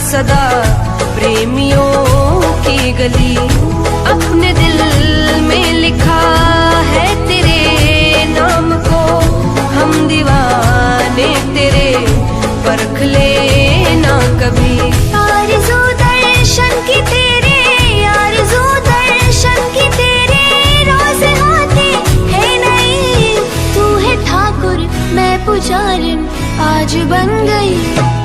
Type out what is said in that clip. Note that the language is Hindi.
सदा प्रेमियों की गली। अपने दिल में लिखा है तेरे नाम को, हम दीवाने तेरे, परख लेना कभी। आरज़ू दर्शन की तेरे, आरज़ू दर्शन की तेरे, रोज होते है नहीं। तू है ठाकुर मैं पुजारिन, आज बन गई।